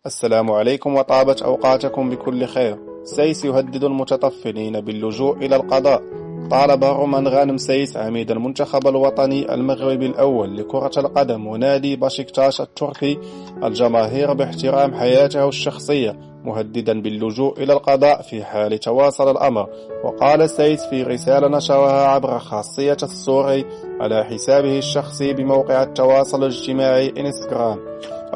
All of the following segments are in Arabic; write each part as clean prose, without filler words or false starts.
السلام عليكم وطابت أوقاتكم بكل خير. سيس يهدد المتطفلين باللجوء إلى القضاء. طالب رومان غانم سيس عميد المنتخب الوطني المغربي الأول لكرة القدم ونادي بشكتاش التركي الجماهير باحترام حياته الشخصية، مهددا باللجوء إلى القضاء في حال تواصل الأمر. وقال سيس في رسالة نشرها عبر خاصية الستوري على حسابه الشخصي بموقع التواصل الاجتماعي إنستغرام: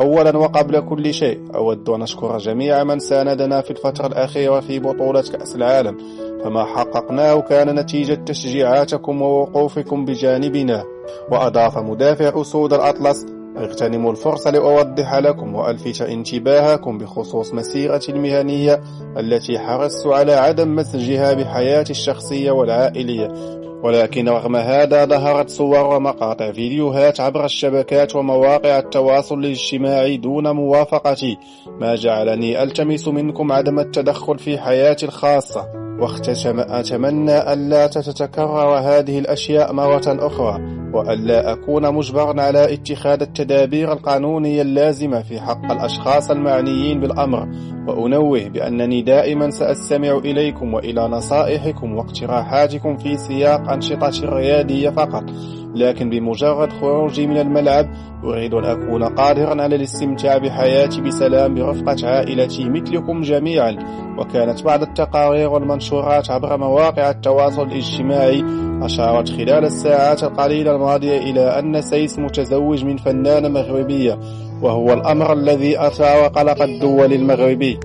أولا وقبل كل شيء أود أن أشكر جميع من ساندنا في الفترة الأخيرة في بطولة كأس العالم، فما حققناه كان نتيجة تشجيعاتكم ووقوفكم بجانبنا. وأضاف مدافع أسود الأطلس: اغتنموا الفرصة لأوضح لكم وألفت انتباهكم بخصوص مسيرتي المهنية التي حرصت على عدم مزجها بحياتي الشخصية والعائلية، ولكن رغم هذا ظهرت صور ومقاطع فيديوهات عبر الشبكات ومواقع التواصل الاجتماعي دون موافقتي، ما جعلني ألتمس منكم عدم التدخل في حياتي الخاصة، وأتمنى ألا تتكرر هذه الأشياء مرة أخرى، وألا أكون مجبرا على اتخاذ التدابير القانونية اللازمة في حق الأشخاص المعنيين بالأمر. وأنوه بأنني دائما سأستمع إليكم وإلى نصائحكم واقتراحاتكم في سياق أنشطتي الرياضية فقط، لكن بمجرد خروجي من الملعب أريد أن أكون قادرا على الاستمتاع بحياتي بسلام برفقة عائلتي مثلكم جميعا. وكانت بعض التقارير والمنشورات عبر مواقع التواصل الاجتماعي أشارت خلال الساعات القليلة الماضية إلى أن سيس متزوج من فنانة مغربية، وهو الأمر الذي أثار قلق الدول المغربي.